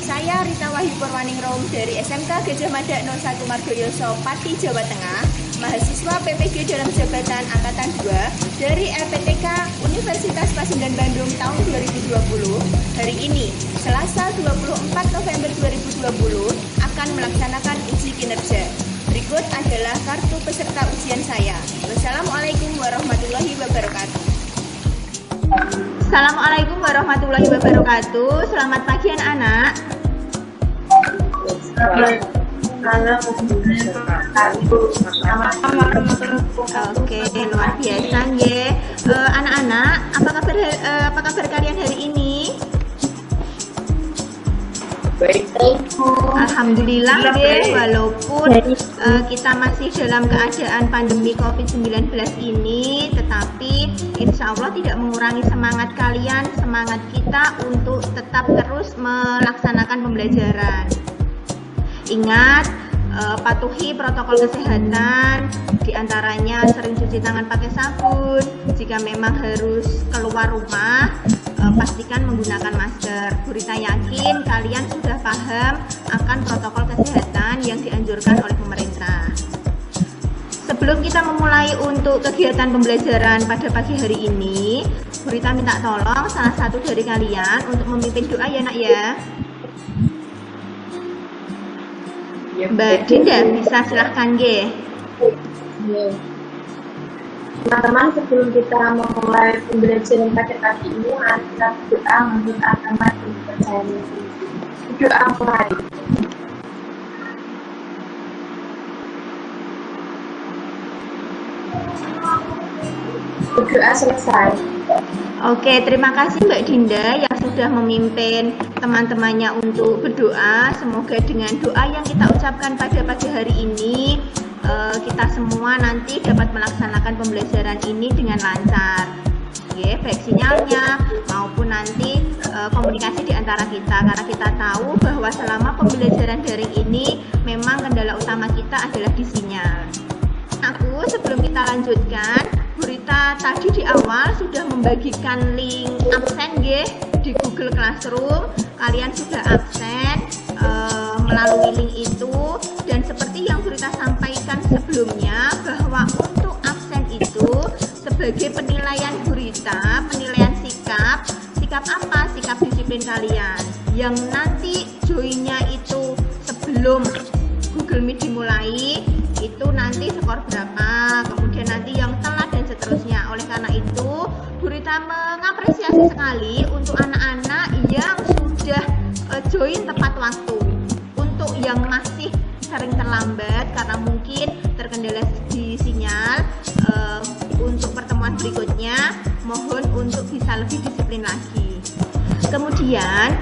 Saya Rita Wahyu Purwaningrum dari SMK Gajah Mada 01 Margoyoso, Pati, Jawa Tengah, mahasiswa PPG dalam jabatan Angkatan 2 dari LPTK Universitas Pasundan Bandung tahun 2020. Hari ini, Selasa 24 November 2020, akan melaksanakan uji kinerja. Berikut adalah kartu peserta ujian saya. Wassalamualaikum warahmatullahi wabarakatuh. Assalamualaikum warahmatullahi wabarakatuh. Selamat pagi anak-anak. Oke, luar biasa ya. Anak-anak, apa kabar kalian hari ini? Baik. Alhamdulillah deh, walaupun kita masih dalam keadaan pandemi COVID-19 ini, tetapi insya Allah tidak mengurangi semangat kalian, semangat kita untuk tetap terus melaksanakan pembelajaran. Ingat, patuhi protokol kesehatan, diantaranya sering cuci tangan pakai sabun. Jika memang harus keluar rumah, pastikan menggunakan masker. Bu Rita yakin kalian sudah paham akan protokol kesehatan yang dianjurkan oleh pemerintah. Sebelum kita memulai untuk kegiatan pembelajaran pada pagi hari ini, Bu Rita minta tolong salah satu dari kalian untuk memimpin doa ya nak ya. Mbak Dinda, bisa silahkan G. Teman-teman, sebelum kita memulai pembelajaran pada pagi ini, mari kita berdoa menurut agama dan kepercayaan ini. Doa mulai. Berdoa selesai. Oke, terima kasih Mbak Dinda yang sudah memimpin teman-temannya untuk berdoa. Semoga dengan doa yang kita ucapkan pada pagi hari ini, kita semua nanti dapat melaksanakan pembelajaran ini dengan lancar. Ya, baik sinyalnya maupun nanti komunikasi di antara kita. Karena kita tahu bahwa selama pembelajaran daring ini memang kendala utama kita adalah di sinyal. Sebelum kita lanjutkan, Bu Rita tadi di awal sudah membagikan link absen di Google Classroom. Kalian sudah absen melalui link itu, dan seperti yang Bu Rita sampaikan sebelumnya bahwa untuk absen itu sebagai penilaian Bu Rita, penilaian sikap apa? Sikap disiplin kalian yang nanti joinnya itu sebelum Google Meet dimulai itu nanti skor berapa, kemudian nanti yang telat dan seterusnya. Oleh karena itu, Bu Rita mengapresiasi sekali untuk anak-anak yang sudah join tepat waktu. Untuk yang masih sering terlambat karena mungkin terkendala di sinyal, untuk pertemuan berikutnya mohon untuk bisa lebih disiplin lagi. Kemudian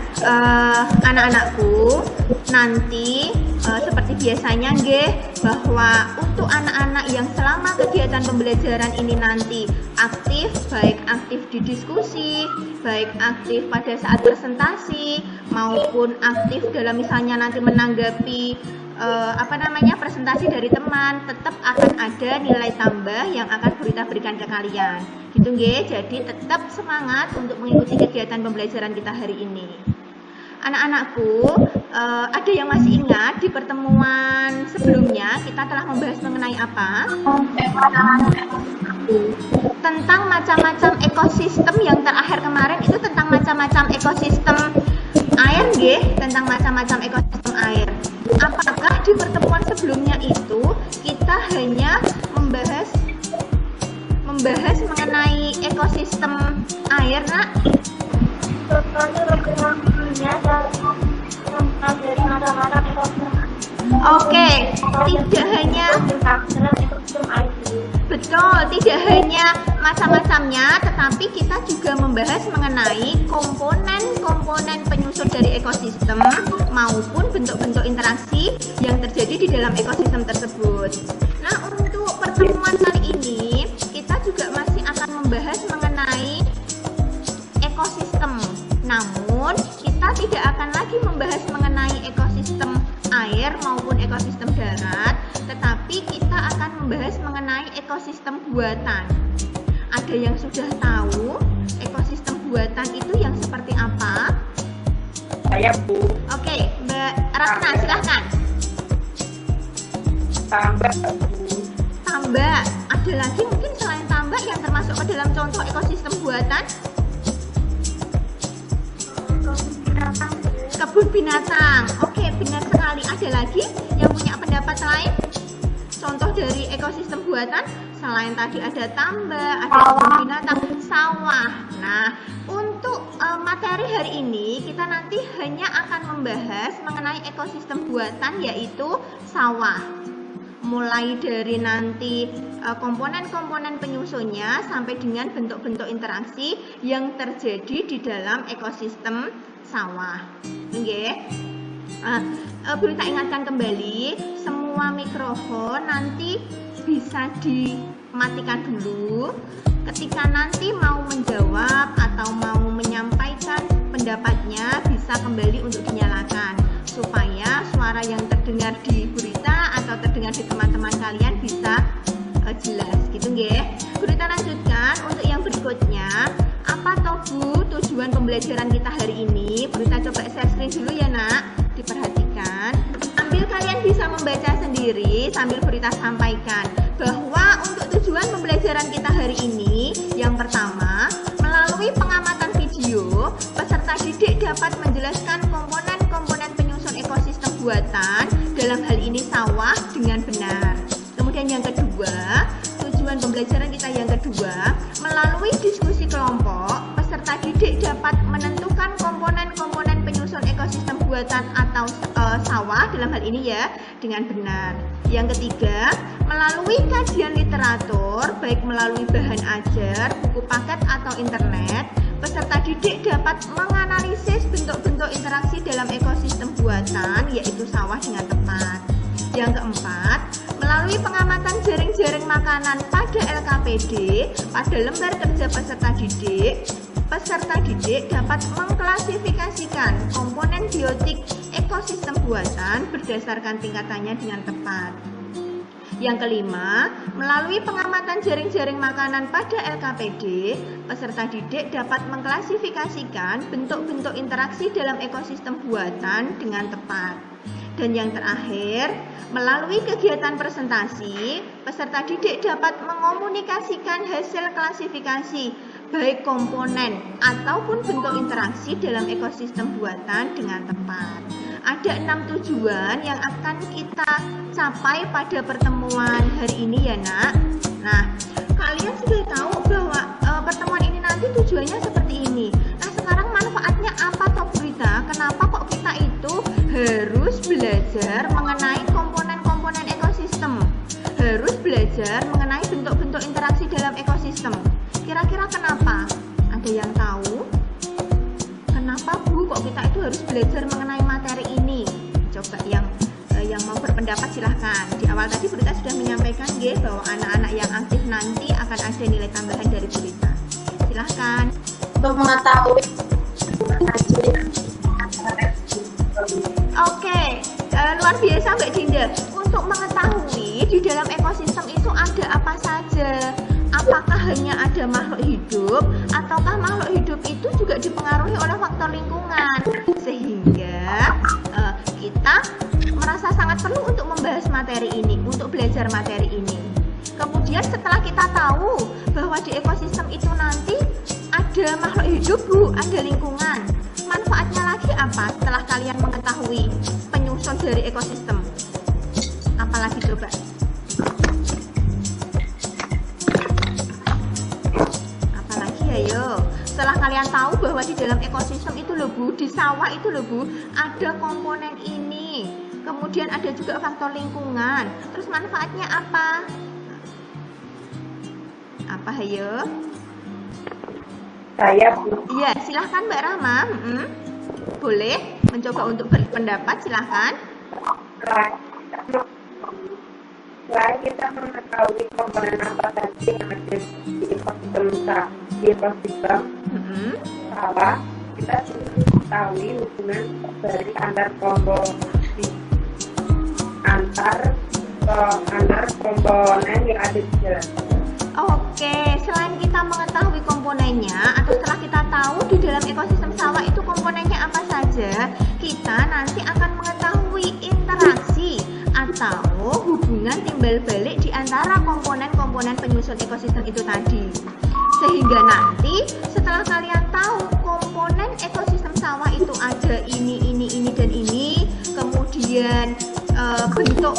anak-anakku nanti seperti biasanya bahwa untuk anak-anak yang selama kegiatan pembelajaran ini nanti aktif, baik aktif di diskusi, baik aktif pada saat presentasi, maupun aktif dalam misalnya nanti menanggapi presentasi dari teman, tetap akan ada nilai tambah yang akan Bu Rita berikan ke kalian. Gitu jadi tetap semangat untuk mengikuti kegiatan pembelajaran kita hari ini. Anak-anakku, ada yang masih ingat di pertemuan sebelumnya kita telah membahas mengenai apa? Tentang macam-macam ekosistem. Yang terakhir kemarin itu tentang macam-macam ekosistem air, tentang macam-macam ekosistem air. Apakah di pertemuan sebelumnya itu kita hanya membahas mengenai ekosistem air, nak? Oke, tidak hanya betul, tidak hanya macam-macamnya, tetapi kita juga membahas mengenai komponen-komponen penyusun dari ekosistem maupun bentuk-bentuk interaksi yang terjadi di dalam ekosistem tersebut. Nah, untuk pertemuan kali ini kita juga masih akan membahas mengenai ekosistem. Namun, kita tidak akan lagi membahas mengenai ekosistem air maupun ekosistem darat, tetapi kita akan membahas mengenai ekosistem buatan. Ada yang sudah tahu ekosistem buatan itu yang seperti apa? Saya Bu. Oke, Mbak Ratna silahkan. Tambak Bu. Tambak, ada lagi mungkin selain tambak yang termasuk ke dalam contoh ekosistem buatan? Kebun binatang. Oke, benar sekali. Ada lagi yang punya pendapat lain? Contoh dari ekosistem buatan selain tadi ada tambak, ada kebun binatang, sawah. Nah, untuk materi hari ini kita nanti hanya akan membahas mengenai ekosistem buatan yaitu sawah. Mulai dari nanti komponen-komponen penyusunnya sampai dengan bentuk-bentuk interaksi yang terjadi di dalam ekosistem sawah. Oke. Boleh tak ingatkan kembali, semua mikrofon nanti bisa dimatikan dulu. Ketika nanti mau menjawab atau mau menyampaikan pendapatnya bisa kembali untuk dinyalakan supaya suara yang terdengar di berita atau terdengar di teman-teman kalian bisa jelas gitu nggih. Berita lanjutkan untuk yang berikutnya. Apa toh Bu tujuan pembelajaran kita hari ini? Berita coba share screen dulu ya Nak, diperhatikan. Ambil kalian bisa membaca sendiri sambil berita sampaikan bahwa untuk tujuan pembelajaran kita hari ini yang pertama, melalui pengamatan video, peserta didik dapat menjelaskan komponen-komponen penyusun ekosistem buatan dalam hal ini sawah dengan benar. Kemudian yang kedua, tujuan pembelajaran kita yang kedua, melalui diskusi kelompok, peserta didik dapat menentukan komponen-komponen penyusun ekosistem buatan atau sawah dalam hal ini ya dengan benar. Yang ketiga, melalui kajian literatur, baik melalui bahan ajar, buku paket atau internet, peserta didik dapat menganalisis bentuk-bentuk interaksi dalam ekosistem buatan yaitu sawah dengan tepat. Yang keempat, melalui pengamatan jaring-jaring makanan pada LKPD pada lembar kerja peserta didik dapat mengklasifikasikan komponen biotik ekosistem buatan berdasarkan tingkatannya dengan tepat. Yang kelima, melalui pengamatan jaring-jaring makanan pada LKPD, peserta didik dapat mengklasifikasikan bentuk-bentuk interaksi dalam ekosistem buatan dengan tepat. Dan yang terakhir, melalui kegiatan presentasi, peserta didik dapat mengomunikasikan hasil klasifikasi baik komponen ataupun bentuk interaksi dalam ekosistem buatan dengan tepat. Ada 6 tujuan yang akan kita capai pada pertemuan hari ini ya Nak. Nah, kalian sudah tahu bahwa pertemuan ini nanti tujuannya seperti ini. Nah, sekarang manfaatnya apa toh Berita? Kenapa kok kita itu harus belajar mengenai komponen-komponen ekosistem? Harus belajar mengenai bentuk-bentuk interaksi dalam ekosistem. Kira-kira kenapa? Ada yang tahu? Kenapa Bu kok kita itu harus belajar mengenai materi ini? Coba yang mau berpendapat silahkan. Di awal tadi Berita sudah menyampaikan bahwa anak-anak yang aktif nanti akan ada nilai tambahan dari Berita. Silahkan. Untuk mengetahui Oke, luar biasa Mbak Dinda. Untuk mengetahui di dalam ekosistem itu ada apa saja. Apakah hanya ada makhluk hidup ataukah makhluk hidup itu juga dipengaruhi oleh faktor lingkungan, sehingga kita merasa sangat perlu untuk membahas materi ini, untuk belajar materi ini. Kemudian setelah kita tahu bahwa di ekosistem itu nanti ada makhluk hidup Bu, ada lingkungan, manfaatnya lagi apa setelah kalian mengetahui penyusun dari ekosistem? Apalagi coba? Ayo, setelah kalian tahu bahwa di dalam ekosistem itu loh Bu, di sawah itu loh Bu, ada komponen ini, kemudian ada juga faktor lingkungan, terus manfaatnya apa? Apa ayo? saya Bu. Iya, silahkan Mbak Rahma. Boleh mencoba untuk berpendapat, silahkan. Selain kita mengetahui komponen apa saja yang ada di ekosistem sawah, kita juga mengetahui hubungan dari antar komposisi antar komponen yang ada di dalam. Oke, selain kita mengetahui komponennya atau setelah kita tahu di dalam ekosistem sawah itu komponennya apa saja, kita nanti akan mengetahui interaksi atau hubungan timbal balik di antara komponen-komponen penyusun ekosistem itu tadi. Sehingga nanti setelah kalian tahu komponen ekosistem sawah itu ada ini, dan ini, kemudian bentuk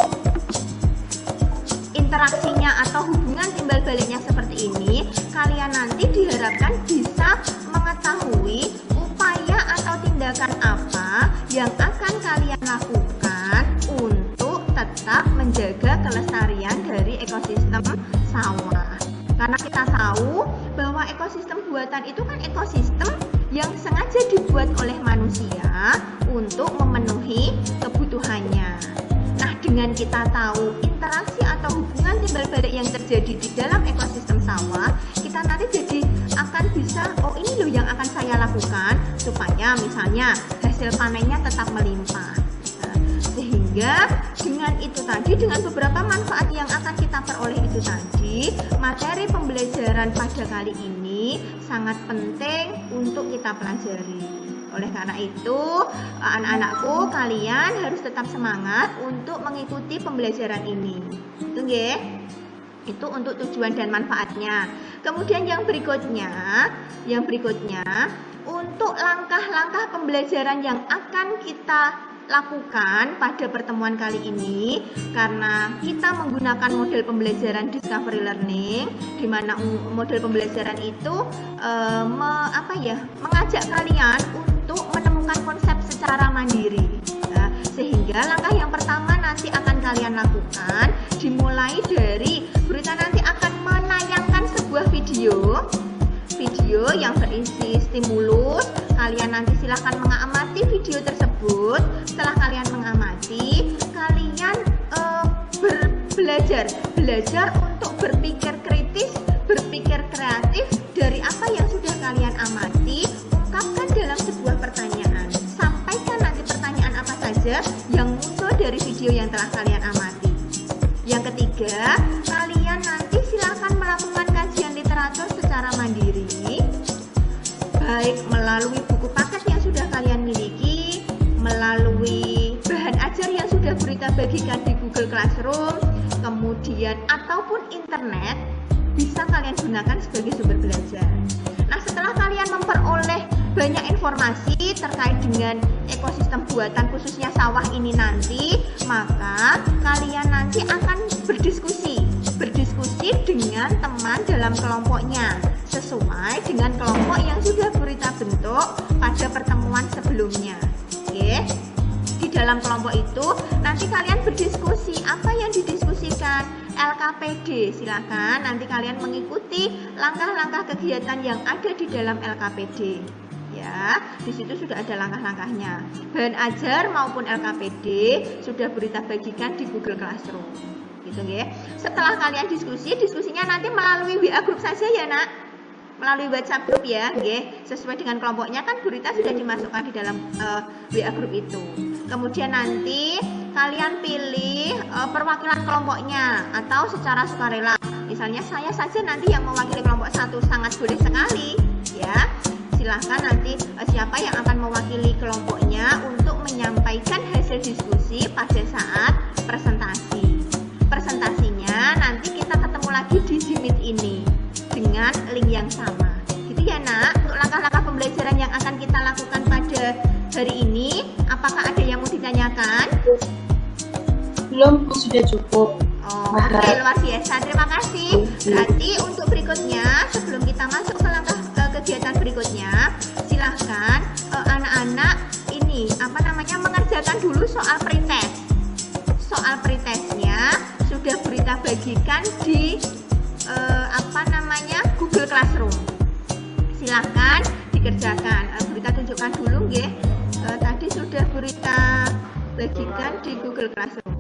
interaksinya atau hubungan timbal baliknya seperti ini, kalian nanti diharapkan bisa mengetahui upaya atau tindakan apa yang akan kalian lakukan untuk tetap menjaga kelestarian dari ekosistem sawah. Karena kita tahu bahwa ekosistem buatan itu kan ekosistem yang sengaja dibuat oleh manusia untuk memenuhi kebutuhannya. Nah, dengan kita tahu interaksi atau hubungan timbal balik yang terjadi di dalam ekosistem sawah, kita nanti jadi akan bisa, oh ini loh yang akan saya lakukan supaya misalnya hasil panennya tetap melimpah. Sehingga dengan itu tadi, dengan beberapa manfaat yang akan kita peroleh itu tadi, materi pembelajaran pada kali ini sangat penting untuk kita pelajari. Oleh karena itu, anak-anakku, kalian harus tetap semangat untuk mengikuti pembelajaran ini. Itu nggih? Itu untuk tujuan dan manfaatnya. Kemudian yang berikutnya untuk langkah-langkah pembelajaran yang akan kita lakukan pada pertemuan kali ini, karena kita menggunakan model pembelajaran discovery learning, di mana model pembelajaran itu mengajak kalian untuk menemukan konsep secara mandiri. Nah, sehingga langkah yang pertama nanti akan kalian lakukan dimulai dari berita nanti akan menayangkan sebuah video yang berisi stimulus. Kalian nanti silahkan mengamati video tersebut. Setelah kalian mengamati, kalian belajar untuk berpikir kritis, berpikir kreatif dari apa yang sudah kalian amati. Ungkapkan dalam sebuah pertanyaan. Sampaikan nanti pertanyaan apa saja yang muncul dari video yang telah kalian amati. Yang ketiga, kalian nanti silahkan melakukan kajian literatur secara mandiri, baik melalui buku paket yang sudah kalian miliki, melalui bahan ajar yang sudah Berita bagikan di Google Classroom, kemudian ataupun internet, bisa kalian gunakan sebagai sumber belajar. Nah, setelah kalian memperoleh banyak informasi terkait dengan ekosistem buatan khususnya sawah ini nanti, maka kalian nanti akan berdiskusi dengan teman dalam kelompoknya sesuai dengan kelompok yang sudah Berita bentuk pada pertemuan sebelumnya. Oke. Di dalam kelompok itu nanti kalian berdiskusi apa yang didiskusikan LKPD. Silakan nanti kalian mengikuti langkah-langkah kegiatan yang ada di dalam LKPD. Ya, di situ sudah ada langkah-langkahnya. Bahan ajar maupun LKPD sudah Berita bagikan di Google Classroom. Gitu nggih. Setelah kalian diskusinya nanti melalui WA group saja ya, Nak. Melalui WhatsApp group ya, nggih. Sesuai dengan kelompoknya kan Berita sudah dimasukkan di dalam WA group itu. Kemudian nanti kalian pilih perwakilan kelompoknya atau secara sukarela. Misalnya saya saja nanti yang mewakili kelompok 1, sangat boleh sekali ya. Silahkan nanti siapa yang akan mewakili kelompoknya untuk menyampaikan hasil diskusi pada saat presentasi. Presentasinya nanti kita ketemu lagi di Jimit ini dengan link yang sama. Gitu ya, Nak. Untuk langkah-langkah pembelajaran yang akan kita lakukan pada hari ini, apakah ada yang mau ditanyakan? Belum, sudah cukup. Oke, luar biasa. Terima kasih. Berarti untuk berikutnya, sebelum kita masuk ke langkah kegiatan berikutnya, silahkan anak-anak ini mengerjakan dulu soal pretest. Soal pretestnya sudah Berita bagikan di Google Classroom. Silahkan dikerjakan. Berita tunjukkan dulu nggih. Tadi sudah Berita bagikan di Google Classroom.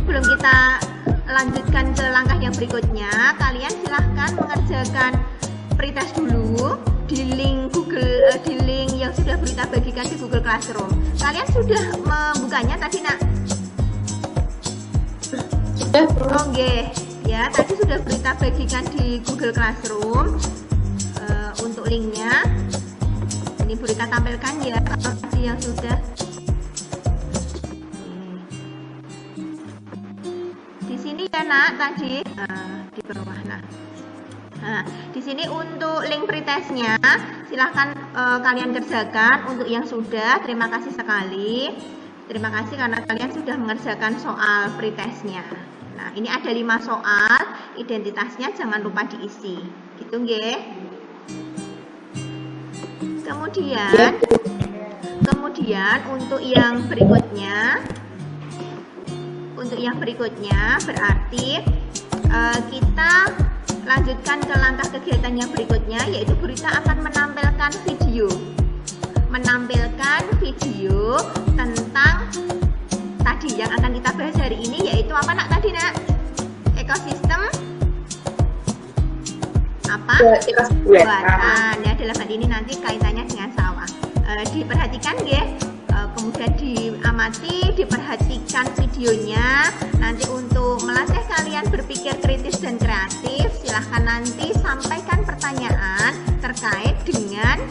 Sebelum kita lanjutkan ke langkah yang berikutnya, kalian silahkan mengerjakan pretest dulu di link yang sudah Berita bagikan di Google Classroom. Kalian sudah membukanya tadi, Nak? Sudah. Oh, nggih. ya. Tadi sudah Berita bagikan di Google Classroom untuk linknya. Ini Berita tampilkan ya tadi yang sudah. Di sini ya nak tadi di bawah. Nah, di sini untuk link pretestnya silahkan kalian kerjakan. Untuk yang sudah, terima kasih sekali. Terima kasih karena kalian sudah mengerjakan soal pretestnya. Nah, ini ada 5 soal, identitasnya jangan lupa diisi. Gitu nggih. Kemudian untuk yang berikutnya berarti kita lanjutkan ke langkah kegiatan yang berikutnya, yaitu Berita akan menampilkan video tentang tadi yang akan kita bahas hari ini, yaitu apa nak tadi nak? Ekosistem apa? Buatan. Ya, dalam hal ini nanti kaitannya dengan sawah. Diperhatikan ya, kemudian diamati, diperhatikan videonya. Nanti untuk melatih kalian berpikir kritis dan kreatif, silahkan nanti sampaikan pertanyaan terkait dengan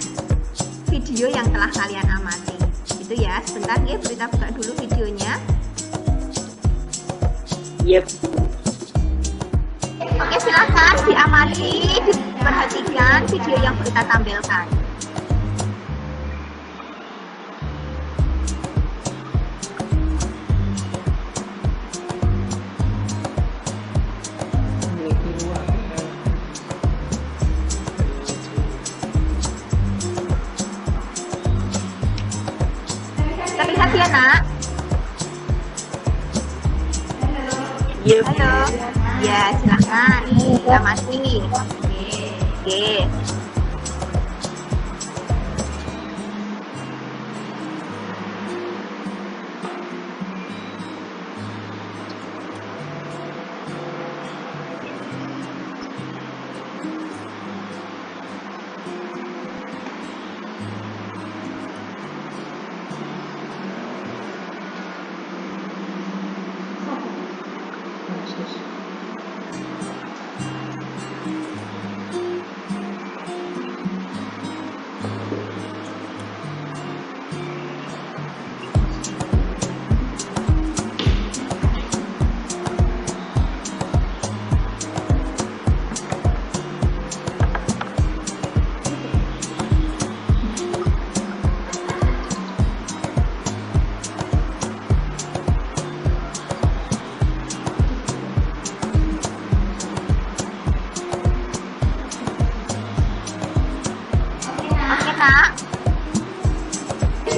video yang telah kalian amati. Itu ya, sebentar ya, Berita buka dulu videonya. Yep. Oke, silahkan diamati, diperhatikan video yang Berita tampilkan. Terlihat ya nak? Yep. Halo. Ya, silahkan diamati. Oke.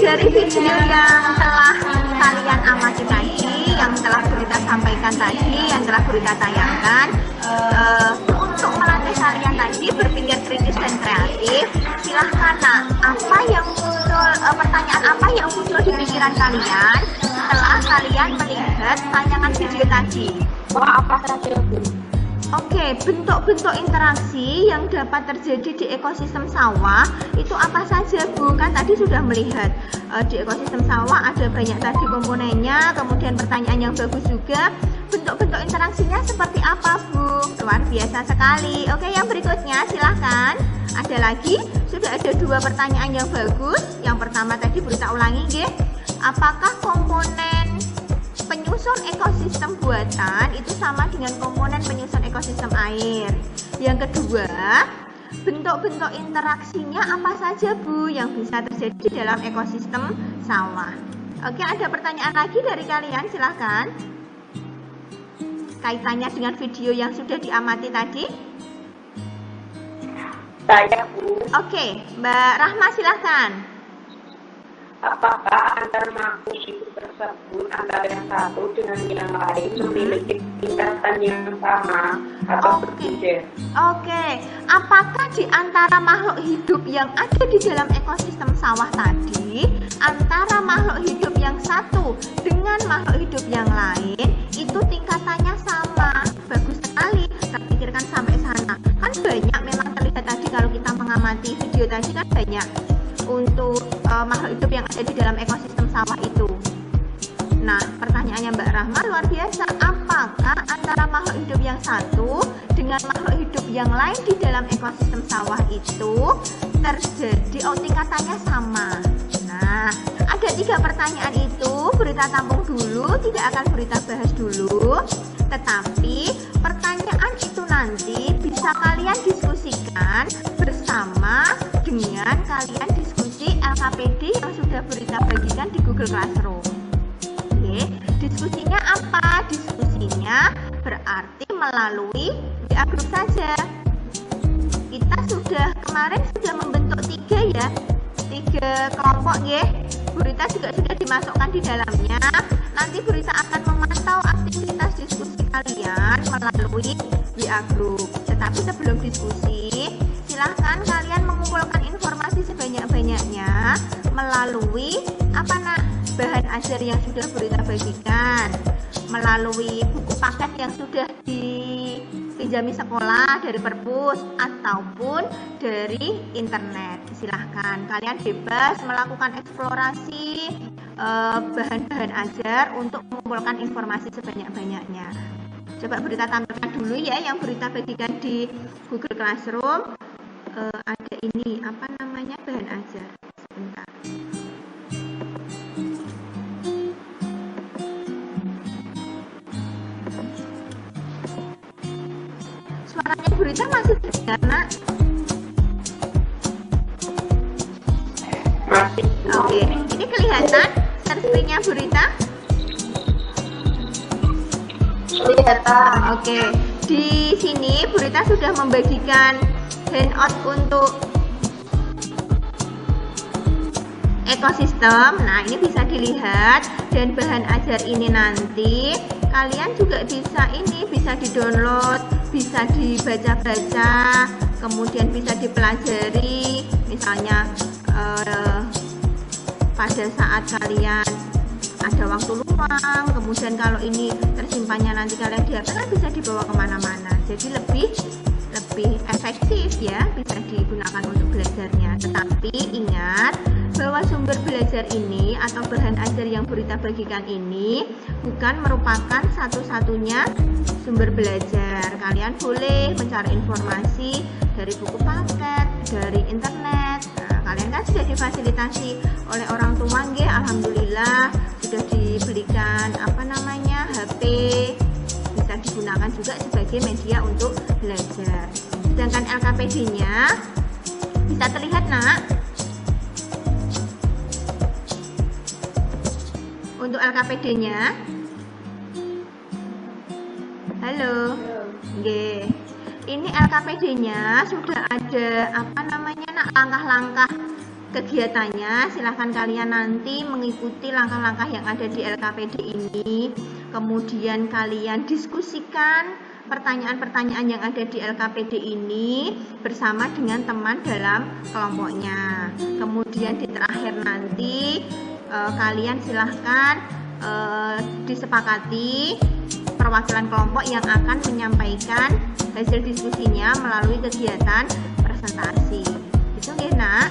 Dari video yang telah kalian amati tadi, yang telah Berita sampaikan tadi, yang telah Berita tayangkan, untuk melatih kalian tadi berpikir kritis dan kreatif, silahkan nak, apa yang muncul, pertanyaan apa yang muncul di pikiran kalian setelah kalian melihat tayangan video tadi? Apa saja Bu? Oke, bentuk-bentuk interaksi yang dapat terjadi di ekosistem sawah itu apa saja Bu? Kan tadi sudah melihat di ekosistem sawah ada banyak tadi komponennya, kemudian pertanyaan yang bagus juga. Bentuk-bentuk interaksinya seperti apa Bu? Luar biasa sekali. Oke, yang berikutnya silahkan. Ada lagi, sudah ada 2 pertanyaan yang bagus. Yang pertama tadi Berita ulangi nggih. Apakah komponen penyusun ekosistem buatan itu sama dengan komponen penyusun ekosistem air? Yang kedua, bentuk-bentuk interaksinya apa saja Bu yang bisa terjadi dalam ekosistem sawah? Oke, ada pertanyaan lagi dari kalian, silahkan. Kaitannya dengan video yang sudah diamati tadi. Saya Bu. Oke, Mbak Rahma silahkan. Apakah antar makhluk hidup tersebut antara yang satu dengan yang lain memiliki tingkatan yang sama atau berbeda? Oke, apakah di antara makhluk hidup yang ada di dalam ekosistem sawah tadi, antara makhluk hidup yang satu dengan makhluk hidup yang lain itu tingkatannya sama? Bagus sekali, terpikirkan sampai sana. Kan banyak memang terlihat tadi kalau kita mengamati video tadi kan banyak untuk makhluk hidup yang ada di dalam ekosistem sawah itu. Nah, pertanyaannya Mbak Rahma luar biasa. Apakah antara makhluk hidup yang satu dengan makhluk hidup yang lain di dalam ekosistem sawah itu terjadi tingkatannya sama? Nah, ada 3 pertanyaan itu. Berita tampung dulu, tidak akan berita bahas dulu. Tetapi pertanyaan itu nanti bisa kalian diskusikan bersama dengan kalian diskusi LKPD yang sudah berita bagikan di Google Classroom. Oke, diskusinya apa? Diskusinya berarti melalui WA Group saja. Kita kemarin sudah membentuk 3 ya, 3 kelompok ya. Berita juga sudah dimasukkan di dalamnya. Nanti berita akan memantau aktivitas diskusi kalian melalui WA Group. Tetapi sebelum diskusi, silahkan kalian mengumpulkan informasi sebanyak-banyaknya melalui bahan ajar yang sudah berita bagikan, melalui buku paket yang sudah dipinjami sekolah dari perpus ataupun dari internet. Silahkan kalian bebas melakukan eksplorasi bahan-bahan ajar untuk mengumpulkan informasi sebanyak-banyaknya. Coba berita tampilkan dulu ya yang berita bagikan di Google Classroom. Ada ini bahan ajar. Sebentar. Suaranya berita masih terdengar, Nak? Masih. Oke, ini kelihatan screen-nya berita? Kelihatan. Oke, di sini berita sudah membagikan handout untuk ekosistem. Nah, ini bisa dilihat, dan bahan ajar ini nanti kalian juga bisa di-download, bisa dibaca-baca, kemudian bisa dipelajari. Misalnya pada saat kalian ada waktu luang, kemudian kalau ini tersimpannya nanti kalian di HP kan bisa dibawa kemana-mana. Jadi lebih efektif ya, bisa digunakan untuk belajarnya. Tetapi ingat bahwa sumber belajar ini atau bahan ajar yang berita bagikan ini bukan merupakan satu-satunya sumber belajar. Kalian boleh mencari informasi dari buku paket, dari internet. Nah, kalian kan sudah difasilitasi oleh orang tua nggih, alhamdulillah sudah dibelikan HP, bisa digunakan juga sebagai media untuk belajar. Sedangkan LKPD-nya bisa terlihat, Nak. Untuk LKPD-nya, halo, nggih. Ini LKPD-nya sudah ada Nak, langkah-langkah kegiatannya. Silahkan kalian nanti mengikuti langkah-langkah yang ada di LKPD ini. Kemudian kalian diskusikan pertanyaan-pertanyaan yang ada di LKPD ini bersama dengan teman dalam kelompoknya. Kemudian di terakhir nanti kalian silahkan disepakati perwakilan kelompok yang akan menyampaikan hasil diskusinya melalui kegiatan presentasi. Itu nggih, Nak?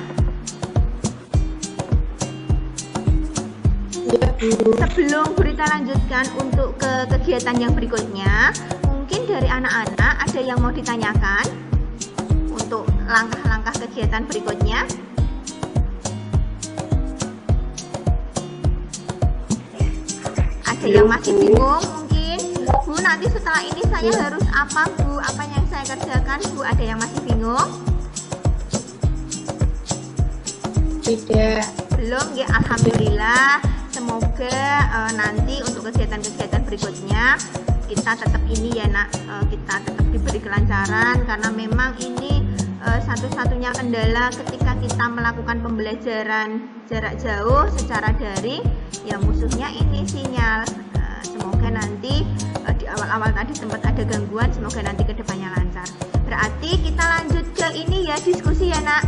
Sebelum berita lanjutkan untuk ke kegiatan yang berikutnya, mungkin dari anak-anak ada yang mau ditanyakan untuk langkah-langkah kegiatan berikutnya. Ada yang masih bingung mungkin, Bu, nanti setelah ini saya harus apa, Bu? Apa yang saya kerjakan, Bu? Ada yang masih bingung? Tidak. Belum ya, alhamdulillah. Semoga nanti untuk kegiatan-kegiatan berikutnya kita tetap ini ya, Nak, kita tetap diberi kelancaran, karena memang ini satu-satunya kendala ketika kita melakukan pembelajaran jarak jauh secara daring, ya musuhnya ini sinyal. Semoga nanti di awal-awal tadi sempat ada gangguan, semoga nanti kedepannya lancar. Berarti kita lanjut ke ini ya, diskusi ya, Nak,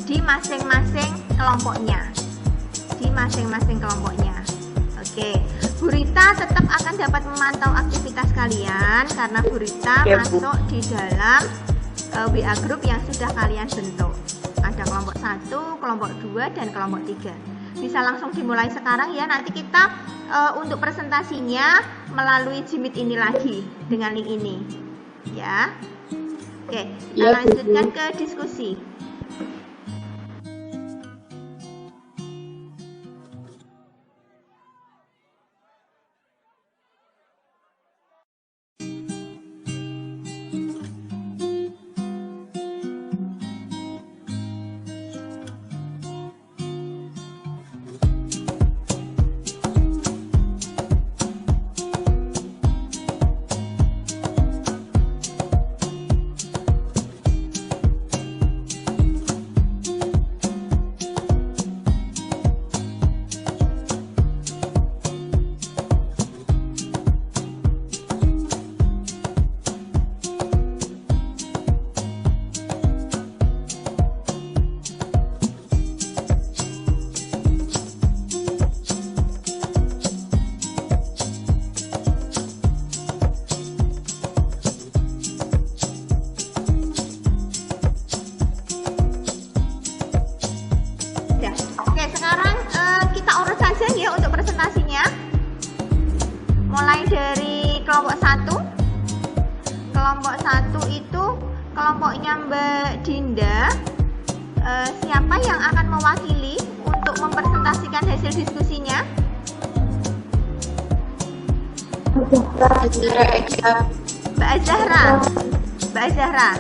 di masing-masing kelompoknya. Oke, Bu Rita tetap akan dapat memantau aktivitas kalian karena Bu Rita masuk di dalam WA group yang sudah kalian bentuk. Ada kelompok 1, kelompok 2, dan kelompok 3. bisa langsung dimulai sekarang ya. Nanti kita untuk presentasinya melalui Jimit ini lagi dengan link ini ya. Oke, kita lanjutkan ke diskusi. Mulai dari kelompok 1. Kelompok 1 itu kelompoknya Mbak Dinda. Siapa yang akan mewakili untuk mempresentasikan hasil diskusinya? Mbak Azahra. Mbak Azahra.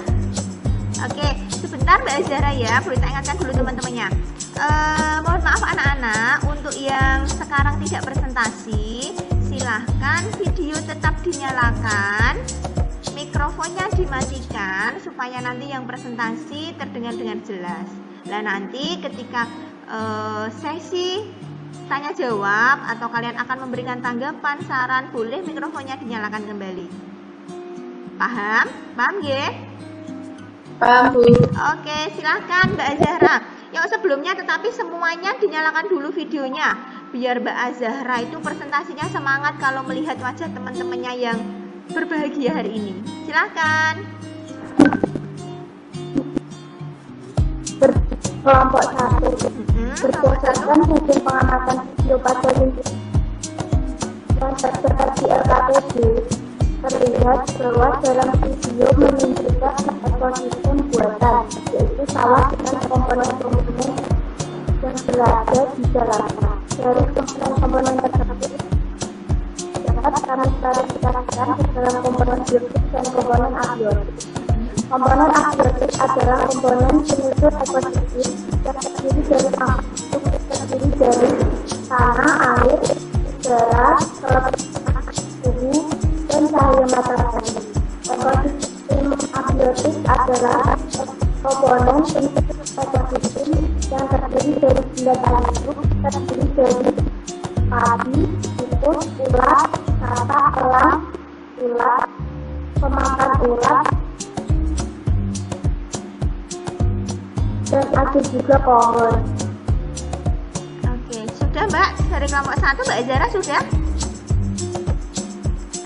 Oke, sebentar Mbak Azahra ya, perlu kita ingatkan dulu teman-temannya. Mohon maaf anak-anak, untuk yang sekarang tidak presentasi, silahkan video tetap dinyalakan, mikrofonnya dimatikan supaya nanti yang presentasi terdengar dengan jelas. Nah nanti ketika sesi tanya jawab atau kalian akan memberikan tanggapan, saran, boleh mikrofonnya dinyalakan kembali. Paham? Paham ya? Paham, Bu. Oke, silahkan Mbak Azahra. Yang sebelumnya tetapi semuanya dinyalakan dulu videonya, biar Mbak Azahra itu presentasinya semangat kalau melihat wajah teman-temannya yang berbahagia hari ini. Silahkan. Kelompok 1. Berdasarkan hasil pengamatan video pada link yang tersebar di LKPD, terlihat bahwa dalam video menunjukkan ekosistem buatan, yaitu sawah dengan komponen-komponen yang berada di dalamnya. Dari komponen-komponen tersebut dapat kami klasifikasikan ke dalam komponen biotik dan komponen abiotik. Komponen abiotik adalah komponen penyusun ekosistem yang terdiri dari tanah, air, udara, suhu, dan cahaya matahari. Ekosistem abiotik adalah komponen penyusun ekosistem yang terdiri dari 9 hidup, terdiri dari padi, tikus, ulat, kata, elang, ulat, pemakan ulat, dan ada juga pohon. Oke, sudah Mbak, dari kelompok 1 Mbak Azahra sudah?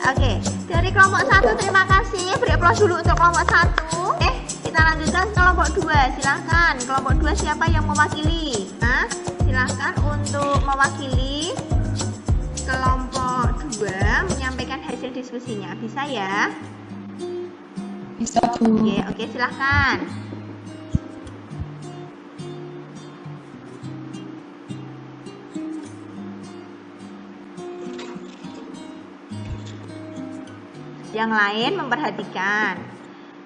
Oke, dari kelompok 1 terima kasih. Beri aplaus dulu untuk kelompok 1. Kita lanjutkan ke kelompok 2. Silahkan, kelompok 2 siapa yang mewakili? Nah, silahkan untuk mewakili kelompok 2 menyampaikan hasil diskusinya. Bisa ya? Bisa, Bu. Oke, silahkan. Yang lain memperhatikan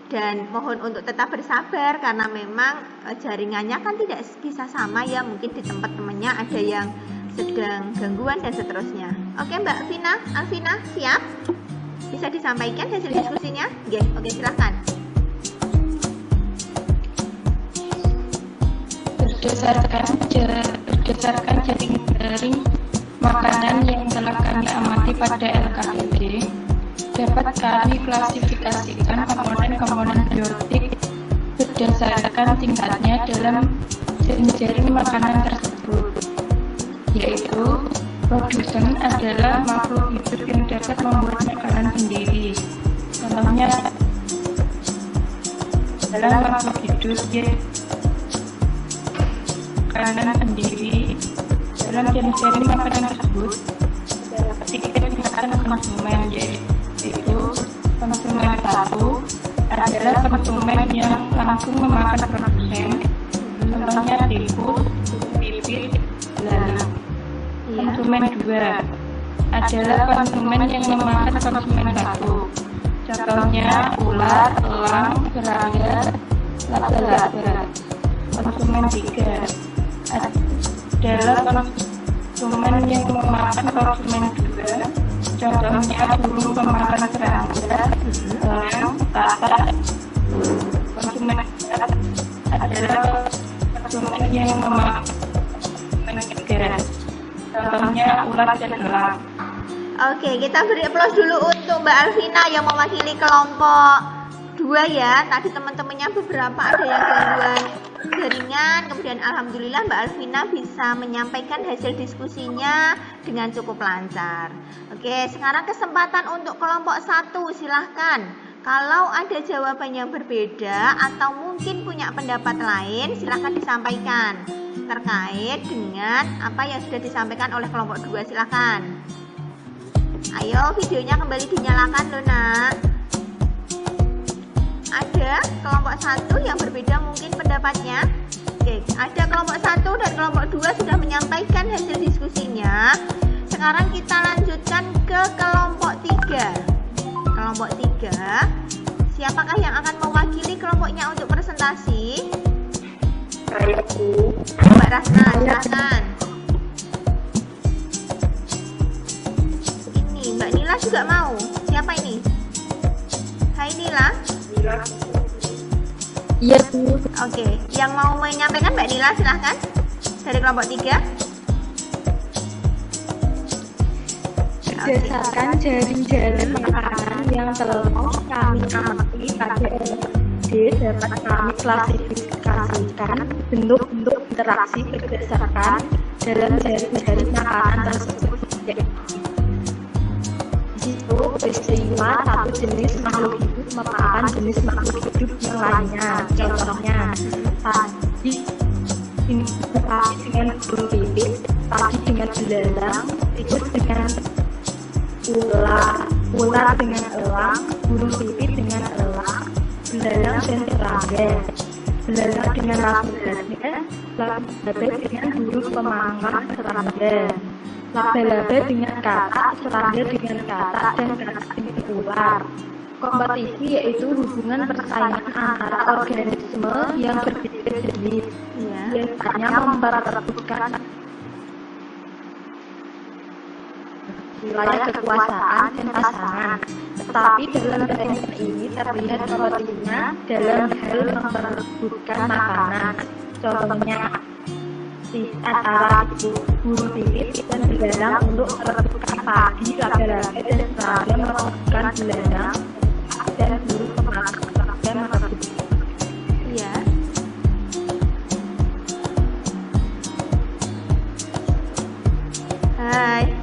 dan mohon untuk tetap bersabar karena memang jaringannya kan tidak bisa sama ya, mungkin di tempat temannya ada yang sedang gangguan dan seterusnya. Oke Mbak Alvina siap? Bisa disampaikan hasil diskusinya? Oke silahkan. Berdasarkan jaring makanan yang telah kami amati pada LKPD, dapat kami klasifikasikan komponen-komponen biotik berdasarkan tingkatnya dalam jaring makanan tersebut, yaitu produsen adalah makhluk hidup yang dapat membuat makanan sendiri. Contohnya adalah makhluk hidup yang makanan sendiri Dalam jaring-jaring makanan tersebut terdapat tiga tingkatan konsumen, yaitu konsumen 1 adalah konsumen yang langsung memakan produsen, contohnya tikus, pipit, belalang. Konsumen 2 adalah konsumen yang memakan konsumen 1, contohnya ular, elang, serangga, laba-laba. Konsumen 3 adalah konsumen yang memakan konsumen 2, contohnya burung pemakan serangga, elang, katak. Konsumen 4 adalah konsumen yang memakan konsumen 3, contohnya ular dan elang. Oke, kita beri aplaus dulu untuk Mbak Alvina yang mewakili kelompok 2 ya. Tadi teman-temannya beberapa ada yang gangguan jaringan, kemudian alhamdulillah Mbak Alvina bisa menyampaikan hasil diskusinya dengan cukup lancar. Oke, sekarang kesempatan untuk kelompok 1, silahkan. Kalau ada jawaban yang berbeda atau mungkin punya pendapat lain, silahkan disampaikan terkait dengan apa yang sudah disampaikan oleh kelompok 2, silahkan. Ayo, videonya kembali dinyalakan loh nak. Ada kelompok 1 yang berbeda mungkin pendapatnya. Oke, ada kelompok 1 dan kelompok 2 sudah menyampaikan hasil diskusinya. Sekarang kita lanjutkan ke kelompok 3. Kelompok 3, siapakah yang akan mewakili kelompoknya untuk presentasi? Saya Bu. Mbak Rasna, silakan. Ini Mbak Nila juga mau. Siapa ini? Hai Nila. Iya Bu. Oke, yang mau menyampaikan Mbak Nila silahkan dari kelompok 3. Berdasarkan jaring-jaring makanan yang telah kami amati pada LKPD, dapat kami klasifikasikan bentuk-bentuk interaksi berdasarkan dalam jaring-jaring makanan tersebut. Itu peristiwa satu jenis makhluk hidup memakan jenis makhluk hidup yang lainnya. Contohnya, tadi interaksi dengan burung pipit, tadi dengan belalang, tikus dengan ular dengan elang, burung pipit dengan elang, belalang dan serangga, belalang dengan laba-laba, laba-laba dengan burung pemanggang serangga, laba-laba dengan katak, serangga dengan katak, dan katak dengan ular. Kompetisi yaitu hubungan persaingan antara organisme yang berbeda jenis, biasanya memperebutkan wilayah kekuasaan dan pasangan. Tetapi dalam pertandingan ini terlihat kompetisinya dalam hal memperebutkan makanan. Contohnya antara burung pipit dan belalang untuk merebutkan padi, laba-laba dan serangga merebutkan belalang, dan burung pemakan serangga merebutkan. Iya. Hai.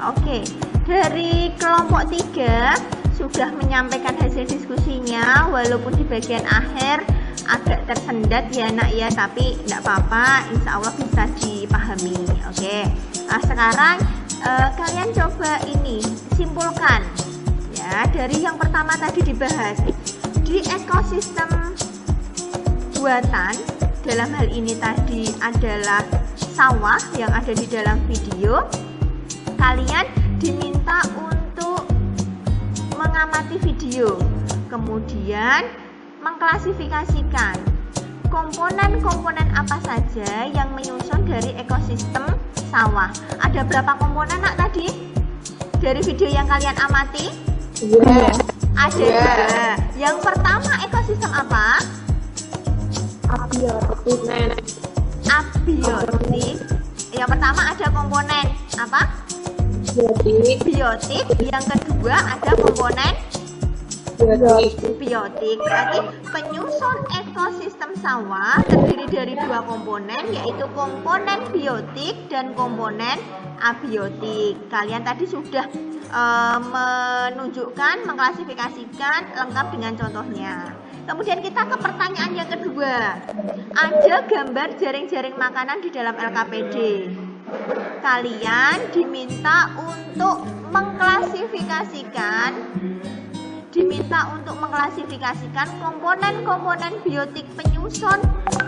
Oke, dari kelompok 3 sudah menyampaikan hasil diskusinya, walaupun di bagian akhir agak tersendat ya nak ya, tapi tidak apa-apa, insya Allah bisa dipahami. Oke, nah, sekarang kalian coba ini simpulkan ya, dari yang pertama tadi dibahas di ekosistem buatan, dalam hal ini tadi adalah sawah yang ada di dalam video. Kalian diminta untuk mengamati video, kemudian mengklasifikasikan komponen-komponen apa saja yang menyusun dari ekosistem sawah. Ada berapa komponen nak tadi dari video yang kalian amati? Ada dua. Yang pertama ekosistem apa? Abiotik. Abiotik. Yang pertama ada komponen apa? Biotik. Yang kedua ada komponen biotik. Berarti penyusun ekosistem sawah terdiri dari dua komponen, yaitu komponen biotik dan komponen abiotik. Kalian tadi sudah menunjukkan, mengklasifikasikan lengkap dengan contohnya. Kemudian kita ke pertanyaan yang kedua. Ada gambar jaring-jaring makanan di dalam LKPD. kalian diminta untuk mengklasifikasikan komponen-komponen biotik penyusun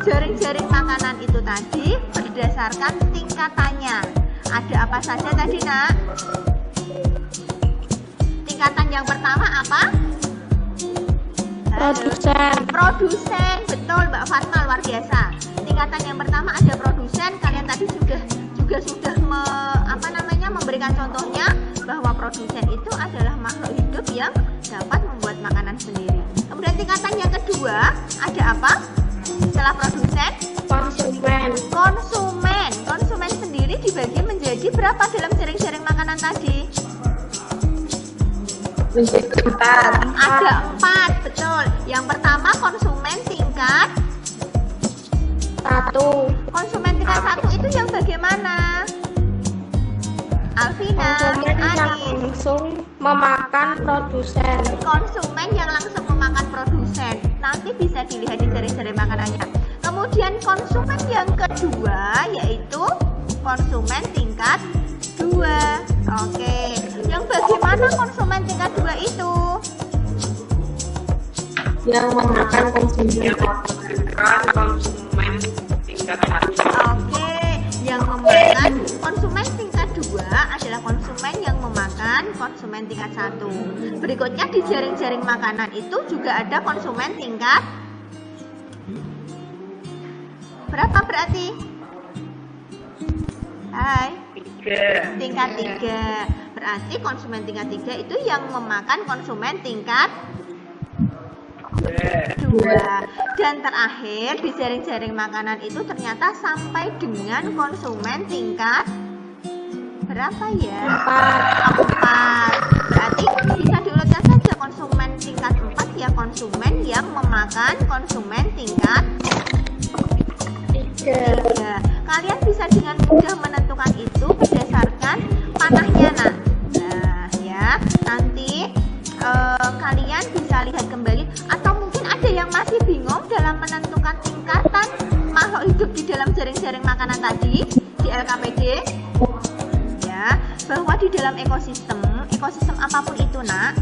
jaring-jaring makanan itu tadi berdasarkan tingkatannya. Ada apa saja tadi, Nak? Tingkatan yang pertama apa? Produsen, betul Mbak Fatma, luar biasa. Tingkatan yang pertama ada produsen. Kalian tadi juga sudah memberikan contohnya bahwa produsen itu adalah makhluk hidup yang dapat membuat makanan sendiri. Kemudian tingkatan yang kedua ada apa? Setelah produsen, konsumen sendiri dibagi menjadi berapa dalam jaring-jaring makanan tadi? Ada 4, betul. Yang pertama konsumen tingkat 1. Konsumen tingkat 1 itu yang bagaimana? Alvina, Konsumen yang Anis. langsung memakan produsen. Konsumen yang langsung memakan produsen. Nanti bisa dilihat di jaring-jaring makanannya. Kemudian konsumen yang kedua yaitu konsumen tingkat 2. Oke. Yang bagaimana konsumen tingkat 2 itu? Yang memakan konsumen. konsumen tingkat 1. Oke, yang memakan konsumen tingkat 2 adalah konsumen yang memakan konsumen tingkat 1. Berikutnya di jaring-jaring makanan itu juga ada konsumen tingkat berapa berarti? Hai. 3. Tingkat 3. Berarti konsumen tingkat 3 itu yang memakan konsumen tingkat 2. Dan terakhir di jaring-jaring makanan itu ternyata sampai dengan konsumen tingkat berapa ya? 4. Berarti bisa diurutkan saja konsumen tingkat 4 ya konsumen yang memakan konsumen tingkat 3. Kalian bisa dengan mudah menentukan itu berdasarkan panahnya, Nak. Nah, ya. Nanti kalian bisa lihat kembali atau mungkin ada yang masih bingung dalam menentukan tingkatan makhluk hidup di dalam jaring-jaring makanan tadi di LKPD. Ya, bahwa di dalam ekosistem apapun itu, Nak,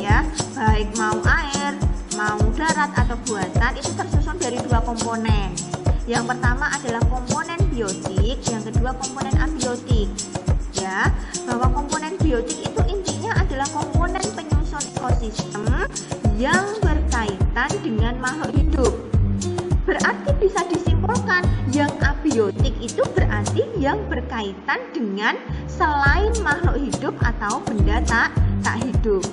ya, baik mau air, mau darat atau buatan itu tersusun dari 2 komponen. Yang pertama adalah komponen biotik, yang kedua komponen abiotik. Ya, bahwa komponen biotik itu intinya adalah komponen penyusun ekosistem yang berkaitan dengan makhluk hidup. Berarti bisa disimpulkan yang abiotik itu berarti yang berkaitan dengan selain makhluk hidup atau benda tak hidup.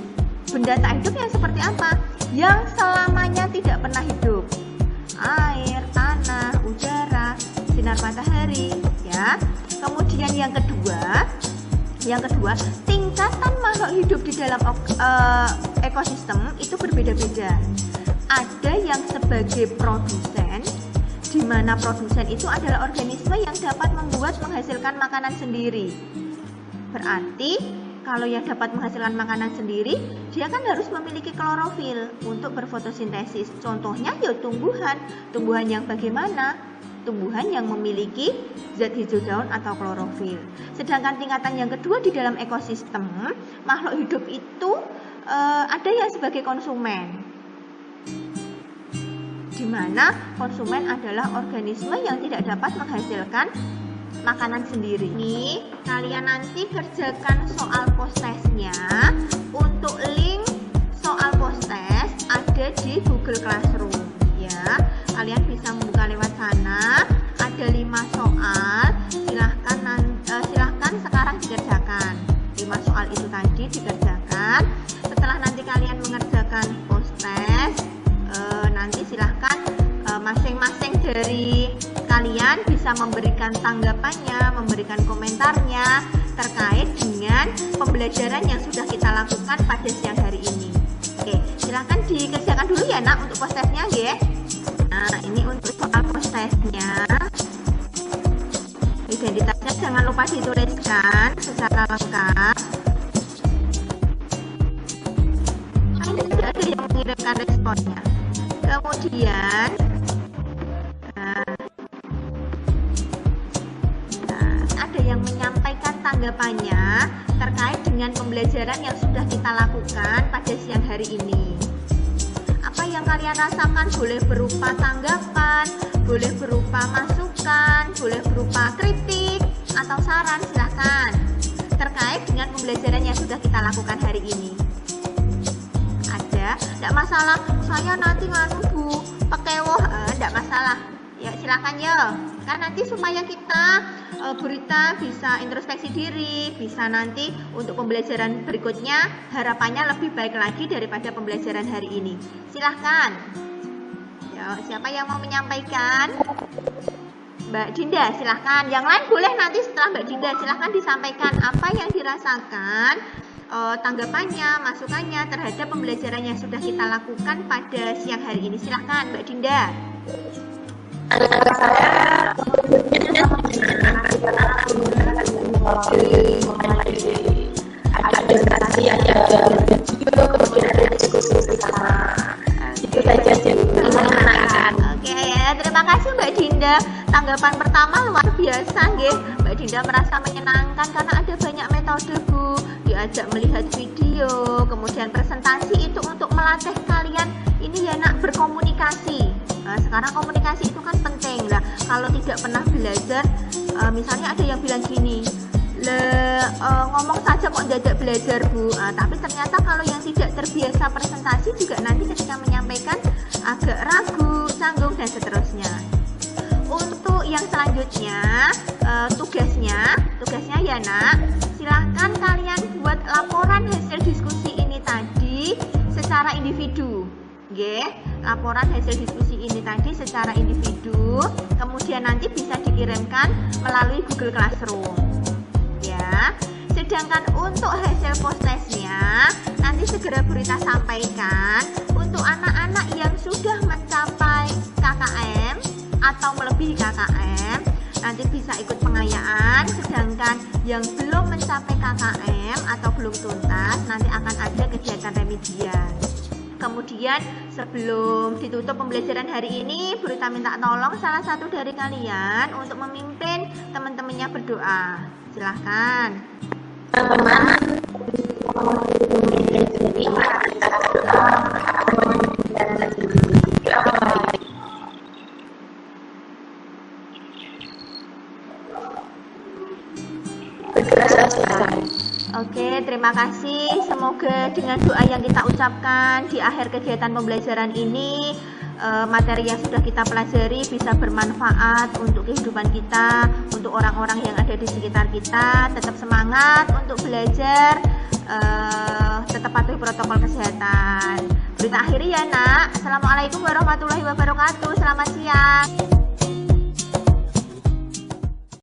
Benda tak hidup yang seperti apa? Yang selamanya tidak pernah hidup. Air, tanah, udara, sinar matahari, ya. Kemudian yang kedua, tingkatan makhluk hidup di dalam ekosistem itu berbeda-beda. Ada yang sebagai produsen, di mana produsen itu adalah organisme yang dapat menghasilkan makanan sendiri. Berarti kalau yang dapat menghasilkan makanan sendiri, dia kan harus memiliki klorofil untuk berfotosintesis. Contohnya ya tumbuhan. Tumbuhan yang bagaimana? Tumbuhan yang memiliki zat hijau daun atau klorofil. Sedangkan tingkatan yang kedua di dalam ekosistem, makhluk hidup itu ada yang sebagai konsumen. Di mana konsumen adalah organisme yang tidak dapat menghasilkan makanan sendiri. Nih, kalian nanti kerjakan soal post-testnya. Untuk link soal post-test ada di Google Classroom, ya. Kalian bisa membuka lewat sana. Ada 5 soal. Silahkan sekarang dikerjakan. 5 soal itu tadi dikerjakan. Setelah nanti kalian mengerjakan post-test, nanti silahkan masing-masing dari kalian bisa memberikan tanggapannya, memberikan komentarnya terkait dengan pembelajaran yang sudah kita lakukan pada siang hari ini. Oke, silahkan dikerjakan dulu ya, Nak, untuk post-testnya ya. Nah, ini untuk soal post-testnya. Identitasnya jangan lupa dituliskan secara lengkap. Tidak ada yang mengirimkan responnya. Kemudian ada yang tanggapannya terkait dengan pembelajaran yang sudah kita lakukan pada siang hari ini. Apa yang kalian rasakan? Boleh berupa tanggapan, boleh berupa masukan, boleh berupa kritik atau saran, silahkan, terkait dengan pembelajaran yang sudah kita lakukan hari ini. Ada? Tidak masalah, saya nanti nganu Bu, pekewoh, tidak masalah. Ya silakan ya, kan nanti supaya kita Burita bisa introspeksi diri, bisa nanti untuk pembelajaran berikutnya harapannya lebih baik lagi daripada pembelajaran hari ini. Silahkan. Ya, siapa yang mau menyampaikan? Mbak Dinda, silahkan. Yang lain boleh nanti setelah Mbak Dinda, silahkan disampaikan apa yang dirasakan, tanggapannya, masukannya terhadap pembelajaran yang sudah kita lakukan pada siang hari ini. Silahkan Mbak Dinda. Saya ada presentasi, ada video, kemudian ada diskusi bersama. Itu saja sih. Oke ya, terima kasih Mbak Dinda. Tanggapan pertama luar biasa nggih. Mbak Dinda merasa menyenangkan karena ada banyak metode Bu. Diajak melihat video, kemudian presentasi itu untuk melatih kalian ini ya nak berkomunikasi. Nah, sekarang komunikasi itu kan penting lah. Kalau tidak pernah belajar, misalnya ada yang bilang gini, ngomong saja kok dadak belajar Bu. Tapi ternyata kalau yang tidak terbiasa presentasi juga nanti ketika menyampaikan agak ragu, canggung dan seterusnya. Untuk yang selanjutnya, tugasnya ya nak, silahkan kalian buat laporan hasil diskusi ini tadi secara individu. Laporan hasil diskusi ini tadi secara individu, kemudian nanti bisa dikirimkan melalui Google Classroom. Ya. Sedangkan untuk hasil post testnya nanti segera Burita sampaikan untuk anak-anak yang sudah mencapai KKM atau melebihi KKM nanti bisa ikut pengayaan, sedangkan yang belum mencapai KKM atau belum tuntas nanti akan ada kegiatan remedial. Kemudian sebelum ditutup pembelajaran hari ini, Burita minta tolong salah satu dari kalian untuk memimpin teman-temannya berdoa. Silahkan. Teman-teman, Oke, terima kasih. Semoga dengan doa yang kita ucapkan di akhir kegiatan pembelajaran ini, materi yang sudah kita pelajari bisa bermanfaat untuk kehidupan kita, untuk orang-orang yang ada di sekitar kita. Tetap semangat untuk belajar, tetap patuhi protokol kesehatan. Burita akhiri ya nak. Assalamualaikum warahmatullahi wabarakatuh. Selamat siang.